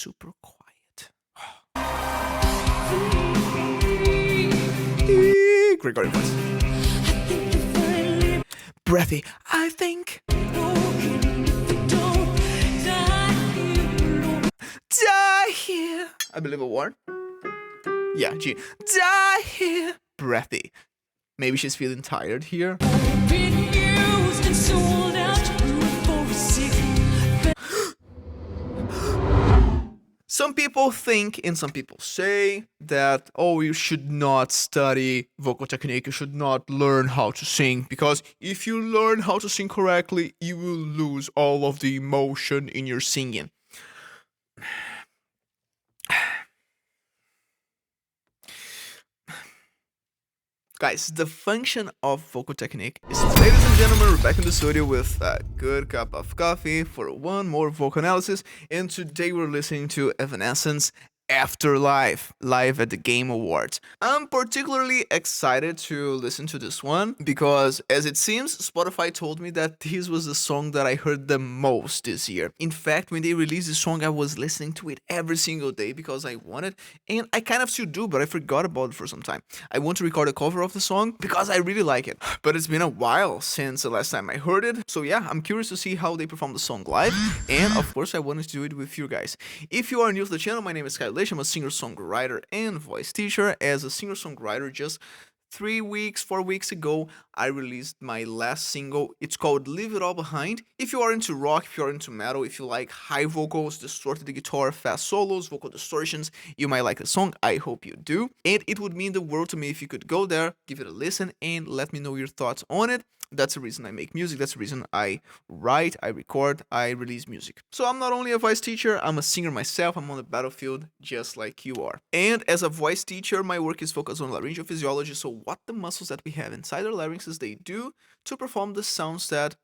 super quiet. Gregorian voice. Breathy, I think. Die here. I believe a word. Yeah, G. Die here. Breathy. Maybe she's feeling tired here. Some people think and some people say that, oh, you should not study vocal technique, you should not learn how to sing, because if you learn how to sing correctly, you will lose all of the emotion in your singing. Guys, the function of vocal technique is, ladies and gentlemen, we're back in the studio with a good cup of coffee for one more vocal analysis, and today we're listening to Evanescence Afterlife, live at the Game Awards. I'm particularly excited to listen to this one because, as it seems, Spotify told me that this was the song that I heard the most this year. In fact, when they released the song, I was listening to it every single day because I wanted, and I kind of still do, but I forgot about it for some time. I want to record a cover of the song because I really like it, but it's been a while since the last time I heard it. So yeah, I'm curious to see how they perform the song live, and of course I wanted to do it with you guys. If you are new to the channel, my name is Kyle. I'm a singer-songwriter and voice teacher. As a singer-songwriter, just 4 weeks ago, I released my last single. It's called Leave It All Behind. If you are into rock, if you are into metal, if you like high vocals, distorted guitar, fast solos, vocal distortions, you might like the song. I hope you do. And it would mean the world to me if you could go there, give it a listen, and let me know your thoughts on it. That's the reason I make music. That's the reason I write, I record, I release music. So I'm not only a voice teacher, I'm a singer myself. I'm on the battlefield just like you are. And as a voice teacher, my work is focused on laryngeal physiology. So what the muscles that we have inside our larynxes, they do to perform the sounds that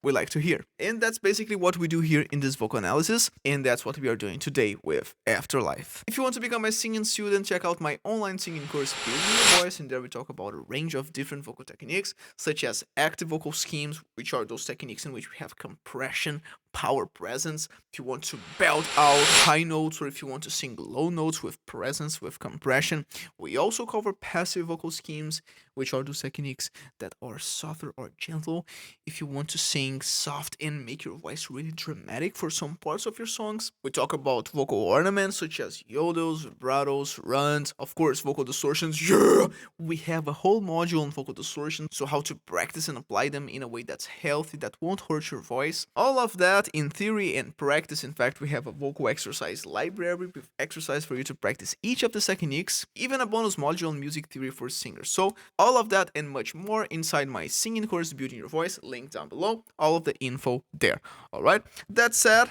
we like to hear. And that's basically what we do here in this vocal analysis, and that's what we are doing today with Afterlife. If you want to become a singing student, check out my online singing course, Building Your Voice, and there we talk about a range of different vocal techniques, such as active vocal schemes, which are those techniques in which we have compression, power, presence. If you want to belt out high notes, or if you want to sing low notes with presence, with compression. We also cover passive vocal schemes, which are those techniques that are softer or gentle. If you want to sing soft and make your voice really dramatic for some parts of your songs. We talk about vocal ornaments such as yodels, vibratos, runs, of course vocal distortions. Yeah! We have a whole module on vocal distortion, so how to practice and apply them in a way that's healthy, that won't hurt your voice. All of that in theory and practice. In fact, we have a vocal exercise library with exercise for you to practice each of the techniques, even a bonus module on music theory for singers. So all of that and much more inside my singing course, Building Your Voice, link down below. All of the info there. All right. That said,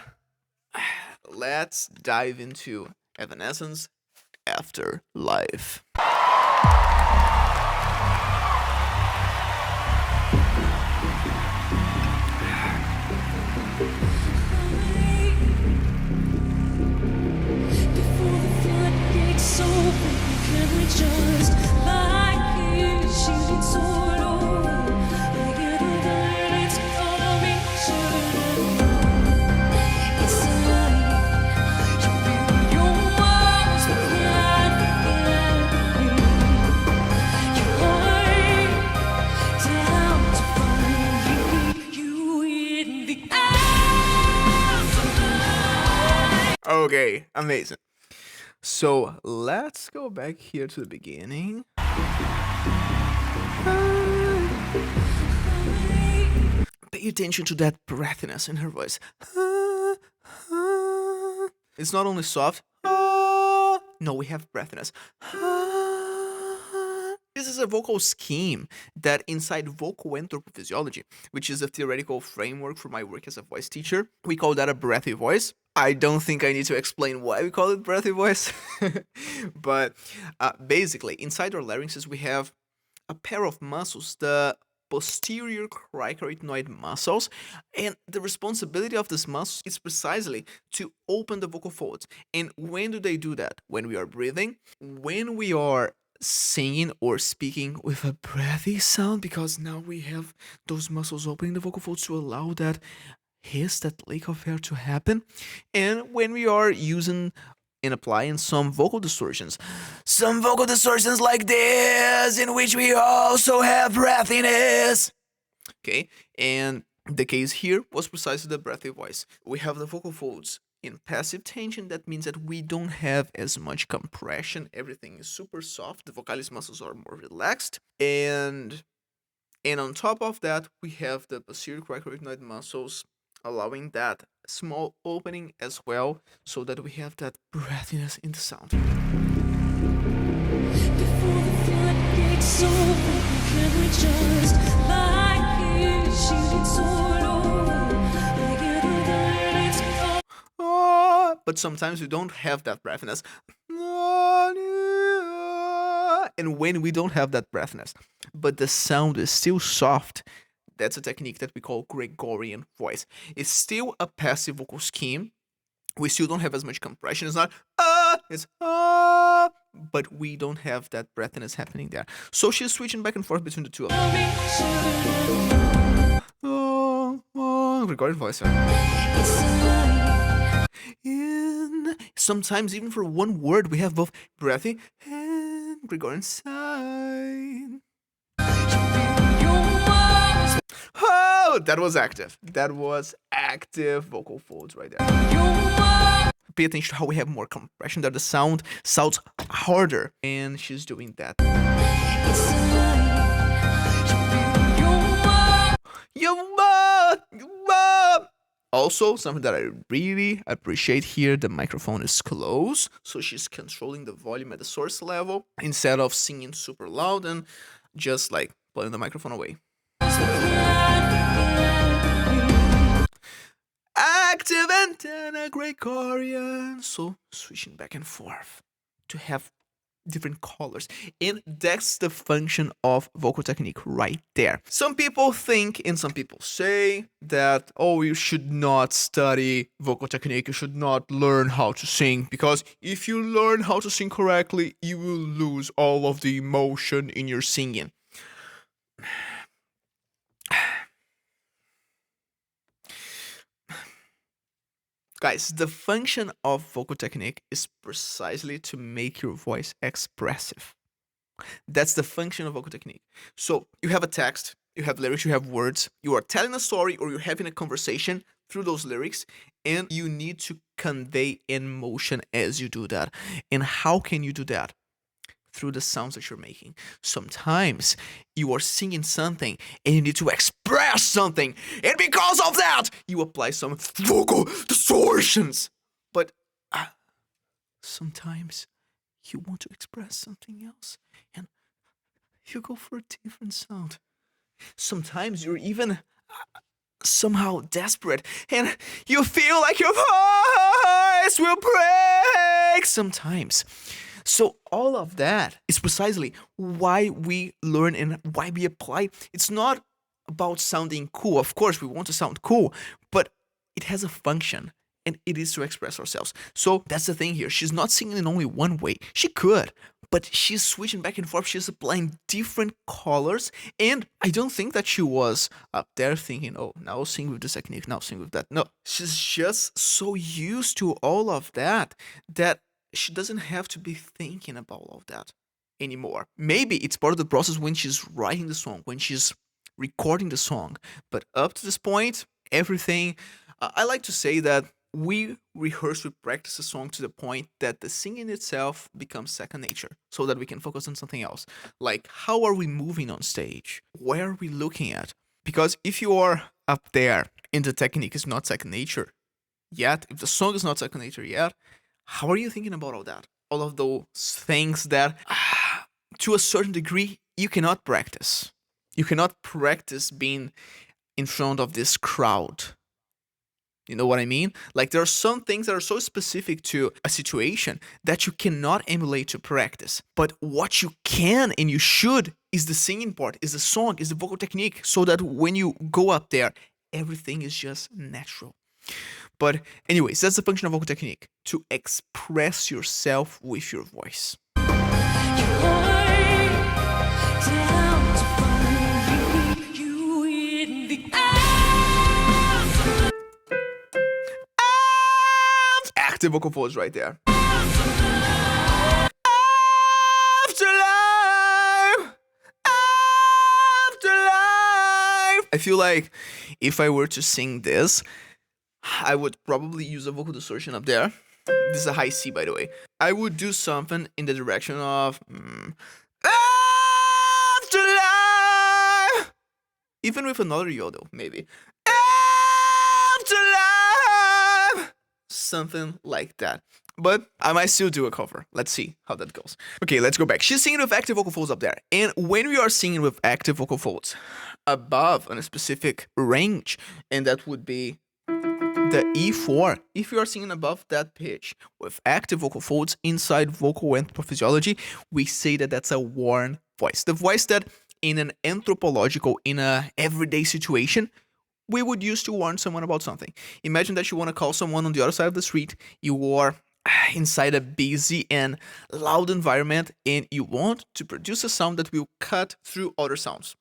let's dive into Evanescence Afterlife. Okay, amazing. So let's go back here to the beginning. Pay attention to that breathiness in her voice. It's not only soft. No, we have breathiness. This is a vocal scheme that inside vocal anthropophysiology, which is a theoretical framework for my work as a voice teacher, we call that a breathy voice. I don't think I need to explain why we call it breathy voice, but basically inside our larynxes we have a pair of muscles, the posterior cricoarytenoid muscles, and the responsibility of these muscles is precisely to open the vocal folds. And when do they do that? When we are breathing, when we are singing or speaking with a breathy sound, because now we have those muscles opening the vocal folds to allow that has that leak of air to happen. And when we are using and applying some vocal distortions like this, in which we also have breathiness. Okay, and the case here was precisely the breathy voice. We have the vocal folds in passive tension. That means that we don't have as much compression. Everything is super soft. The vocalis muscles are more relaxed, and on top of that, we have the posterior cricoid muscles allowing that small opening as well, so that we have that breathiness in the sound. Before the floodgates open, can we just lie here, shooting sword over, together that it's but sometimes we don't have that breathiness. And when we don't have that breathiness, but the sound is still soft, that's a technique that we call Gregorian voice. It's still a passive vocal scheme. We still don't have as much compression. It's not it's but we don't have that breathiness happening there. So she's switching back and forth between the two of them. Gregorian voice. And sometimes even for one word we have both breathy and Gregorian side. Oh, that was active. That was active vocal folds right there. Pay attention to how we have more compression, that the sound sounds harder, and she's doing that. Also, something that I really appreciate here, the microphone is close, so she's controlling the volume at the source level instead of singing super loud and just like pulling the microphone away. Active antenna Gregorian. So switching back and forth to have different colors. And that's the function of vocal technique right there. Some people think and some people say that, oh, you should not study vocal technique, you should not learn how to sing, because if you learn how to sing correctly, you will lose all of the emotion in your singing. Guys, the function of vocal technique is precisely to make your voice expressive. That's the function of vocal technique. So you have a text, you have lyrics, you have words, you are telling a story or you're having a conversation through those lyrics, and you need to convey emotion as you do that. And how can you do that? Through the sounds that you're making. Sometimes you are singing something and you need to express something, and because of that, you apply some vocal distortions. But sometimes you want to express something else and you go for a different sound. Sometimes you're even somehow desperate and you feel like your voice will break sometimes. So all of that is precisely why we learn and why we apply. It's not about sounding cool. Of course, we want to sound cool, but it has a function, and it is to express ourselves. So that's the thing here. She's not singing in only one way. She could, but she's switching back and forth. She's applying different colors, and I don't think that she was up there thinking, oh, now I'll sing with this technique, now I'll sing with that. No, she's just so used to all of that that she doesn't have to be thinking about all of that anymore. Maybe it's part of the process when she's writing the song, when she's recording the song. But up to this point, everything, I like to say that we rehearse, we practice the song to the point that the singing itself becomes second nature, so that we can focus on something else. Like, how are we moving on stage? Where are we looking at? Because if you are up there and the technique is not second nature yet, if the song is not second nature yet, how are you thinking about all that? All of those things that, to a certain degree, you cannot practice. You cannot practice being in front of this crowd. You know what I mean? Like, there are some things that are so specific to a situation that you cannot emulate to practice. But what you can and you should is the singing part, is the song, is the vocal technique, so that when you go up there, everything is just natural. But anyways, that's the function of vocal technique, to express yourself with your voice. active vocal folds right there. I feel like if I were to sing this, I would probably use a vocal distortion up there. This is a high C, by the way. I would do something in the direction of Afterlife, even with another yodel, maybe. Afterlife, something like that. But I might still do a cover. Let's see how that goes. Okay, let's go back. She's singing with active vocal folds up there. And when we are singing with active vocal folds above on a specific range, and that would be the E4, if you are singing above that pitch with active vocal folds inside vocal physiology, we say that that's a worn voice. The voice that in an anthropological, in a everyday situation, we would use to warn someone about something. Imagine that you want to call someone on the other side of the street. You are inside a busy and loud environment, and you want to produce a sound that will cut through other sounds.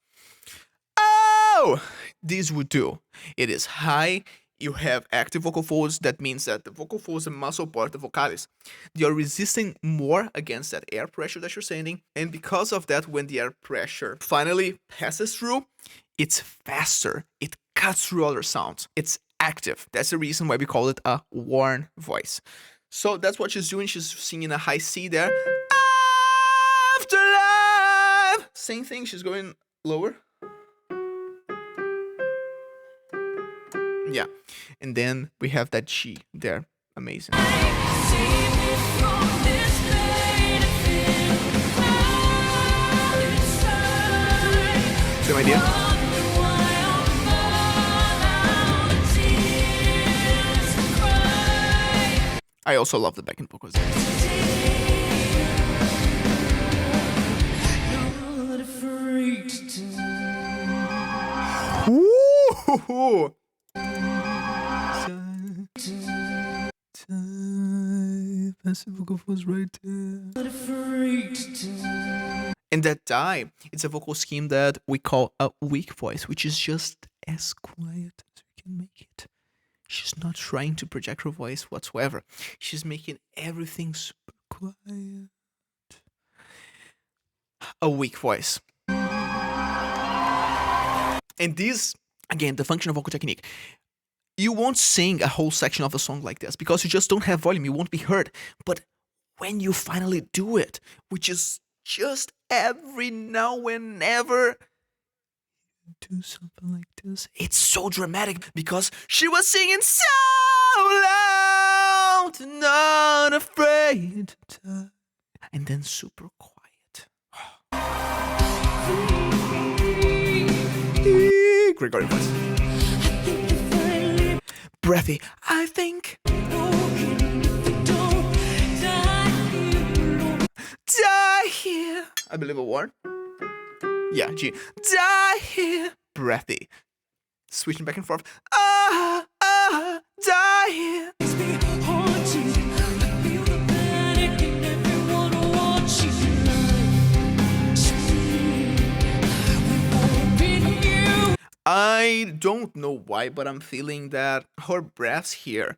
Oh, this would do. It is high. You have active vocal folds. That means that the vocal folds and muscle part, the vocalis, they are resisting more against that air pressure that you're sending. And because of that, when the air pressure finally passes through, it's faster. It cuts through other sounds. It's active. That's the reason why we call it a worn voice. So that's what she's doing. She's singing a high C there. Afterlife. Same thing. She's going lower. Yeah. And then we have that G there. Amazing. Same idea. I also love the backing vocals. Ooh. Passive vocal folds right there. And that die, it's a vocal scheme that we call a weak voice, which is just as quiet as we can make it. She's not trying to project her voice whatsoever. She's making everything super quiet. A weak voice. And this, again, the function of vocal technique. You won't sing a whole section of a song like this because you just don't have volume. You won't be heard. But when you finally do it, which is just every now and ever, do something like this. It's so dramatic because she was singing so loud, not afraid to die, and then super quiet. Gregorian voice. Breathy. I think. Die here. I believe a word. Yeah, G. Die here. Breathy. Switching back and forth. Die here. I don't know why, but I'm feeling that her breaths here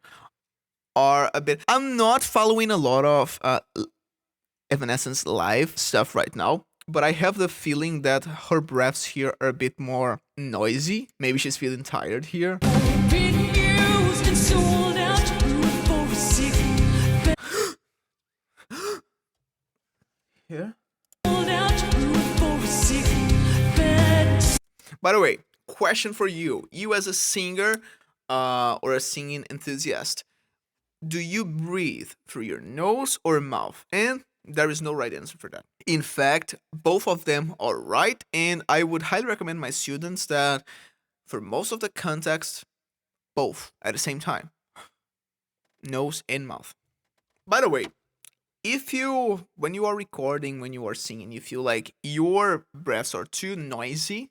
are a bit. I'm not following a lot of Evanescence live stuff right now, but I have the feeling that her breaths here are a bit more noisy. Maybe she's feeling tired here. Here. By the way, question for you. You as a singer or a singing enthusiast, do you breathe through your nose or mouth? And there is no right answer for that. In fact, both of them are right, and I would highly recommend my students that for most of the context, both at the same time. Nose and mouth. By the way, if you, when you are recording, when you are singing, you feel like your breaths are too noisy,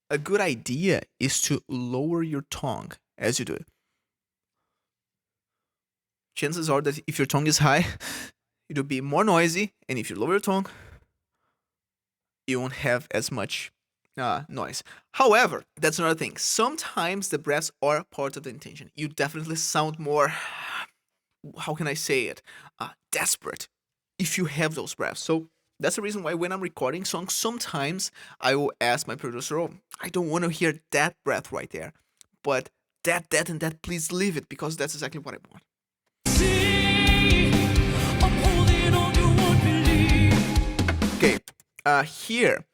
a good idea is to lower your tongue as you do it. Chances are that if your tongue is high, it'll be more noisy, and if you lower your tongue, you won't have as much noise. However, that's another thing. Sometimes the breaths are part of the intention. You definitely sound more, how can I say it, desperate if you have those breaths. So that's the reason why when I'm recording songs, sometimes I will ask my producer, oh, I don't want to hear that breath right there, but that, and that, please leave it because that's exactly what I want. Okay, here,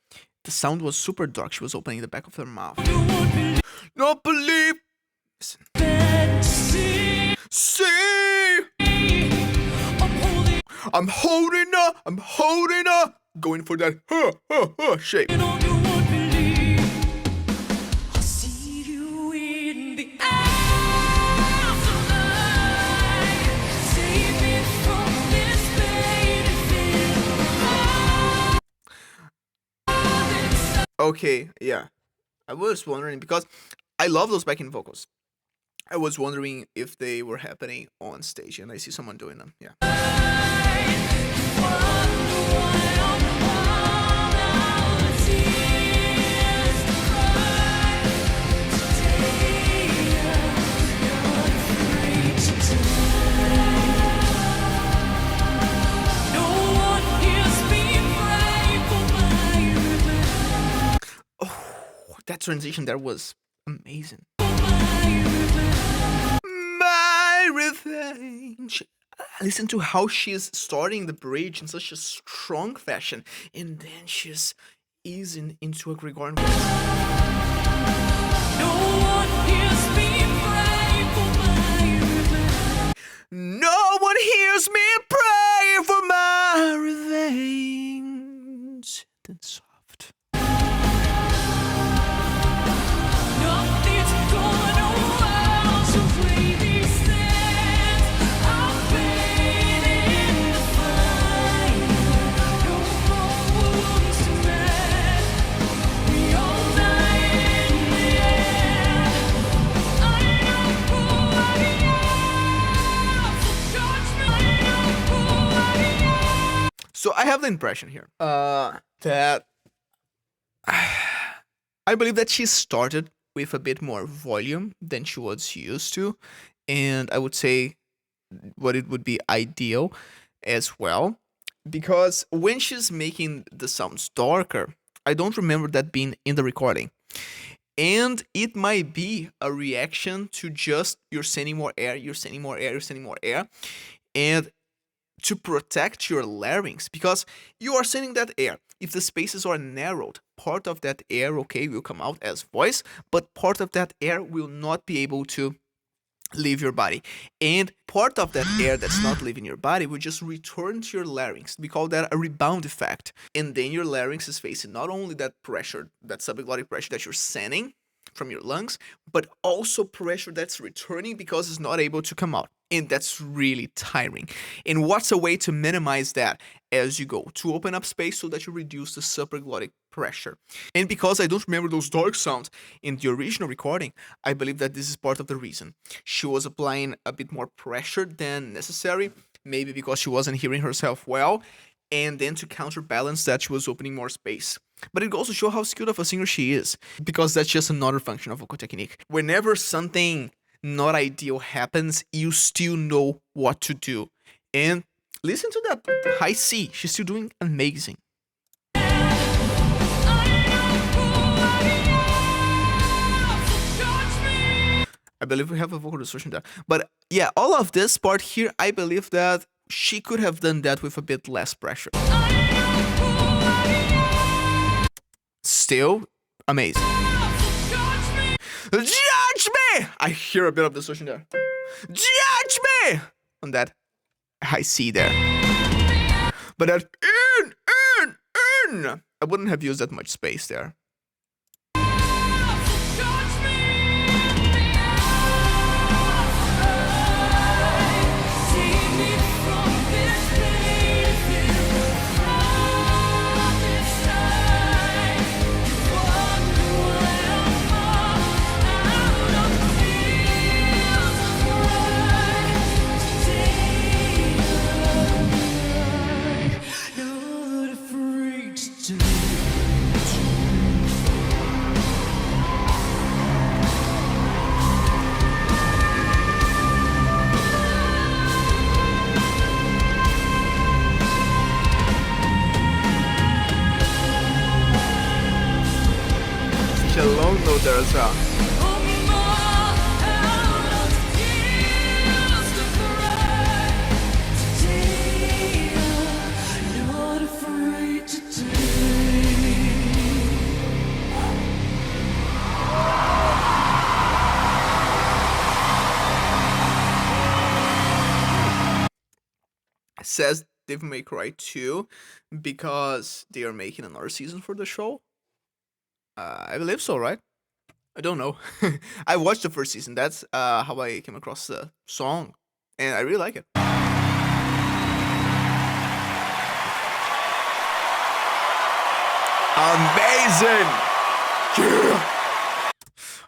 the sound was super dark. She was opening the back of her mouth. Not believe. Listen. See. I'm holding her. Going for that shape. Okay, yeah. I was wondering because I love those backing vocals. I was wondering if they were happening on stage, and I see someone doing them. Yeah. That transition there was amazing. My revenge. Listen to how she's starting the bridge in such a strong fashion, and then she's easing into a Gregorian voice. No one hears me pray for my revenge. No one hears me pray for my revenge. Then soft. So I have the impression here that I believe that she started with a bit more volume than she was used to, and I would say what it would be ideal as well, because when she's making the sounds darker, I don't remember that being in the recording. And it might be a reaction to just you're sending more air, you're sending more air, you're sending more air. And to protect your larynx, because you are sending that air. If the spaces are narrowed, part of that air, okay, will come out as voice, but part of that air will not be able to leave your body. And part of that air that's not leaving your body will just return to your larynx. We call that a rebound effect. And then your larynx is facing not only that pressure, that subeglottic pressure that you're sending from your lungs, but also pressure that's returning because it's not able to come out. And that's really tiring. And what's a way to minimize that as you go? To open up space so that you reduce the supraglottic pressure. And because I don't remember those dark sounds in the original recording, I believe that this is part of the reason. She was applying a bit more pressure than necessary, maybe because she wasn't hearing herself well, and then to counterbalance that, she was opening more space. But it goes to show how skilled of a singer she is, because that's just another function of vocal technique. Whenever something not ideal happens, you still know what to do. And listen to that high C. She's still doing amazing. I believe we have a vocal distortion there. But yeah, all of this part here, I believe that she could have done that with a bit less pressure. Still amazing. Judge me! I hear a bit of distortion there. Judge me! On that high C there. But that in, I wouldn't have used that much space there. download there as well. Says Devil May Cry 2 because they are making another season for the show. I believe so, right? I don't know. I watched the first season. That's how I came across the song, and I really like it. Amazing! Yeah!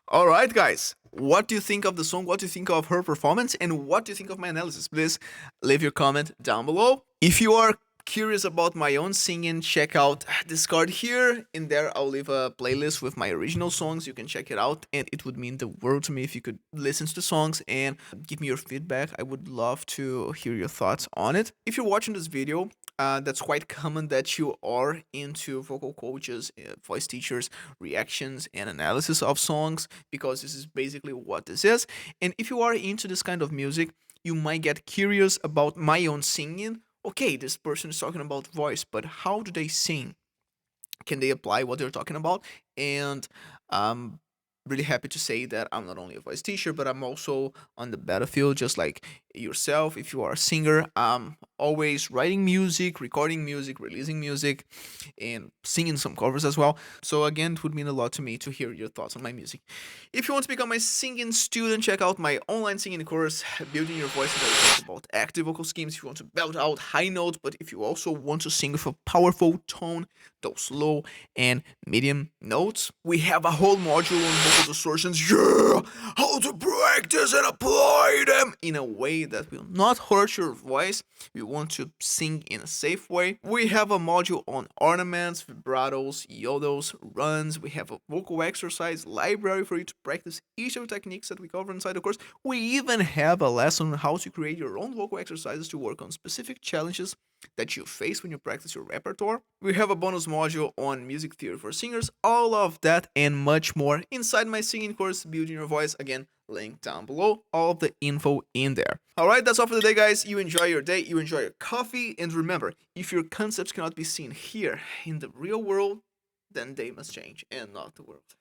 All right, guys. What do you think of the song? What do you think of her performance? And what do you think of my analysis? Please leave your comment down below. If you are curious about my own singing, check out this card here. In there, I'll leave a playlist with my original songs. You can check it out, and it would mean the world to me if you could listen to the songs and give me your feedback. I would love to hear your thoughts on it. If you're watching this video, that's quite common that you are into vocal coaches, voice teachers, reactions, and analysis of songs, because this is basically what this is. And if you are into this kind of music, you might get curious about my own singing. Okay, this person is talking about voice, but how do they sing? Can they apply what they're talking about? And I'm really happy to say that I'm not only a voice teacher, but I'm also on the battlefield, just like yourself. If you are a singer, I'm always writing music, recording music, releasing music, and singing some covers as well. So again, it would mean a lot to me to hear your thoughts on my music. If you want to become my singing student, check out my online singing course, Building Your Voice. That is about active vocal schemes. If you want to belt out high notes, but if you also want to sing with a powerful tone, those low and medium notes, we have a whole module on vocal distortions. Yeah, how to practice and apply them in a way that will not hurt your voice. You want to sing in a safe way. We have a module on ornaments, vibratos, yodels, runs. We have a vocal exercise library for you to practice each of the techniques that we cover inside the course. We even have a lesson on how to create your own vocal exercises to work on specific challenges that you face when you practice your repertoire. We have a bonus module on music theory for singers. All of that and much more inside my singing course, Building Your Voice. Again, link down below, all of the info in there. Alright, that's all for the day, guys. You enjoy your day, you enjoy your coffee, and remember, if your concepts cannot be seen here in the real world, then they must change and not the world.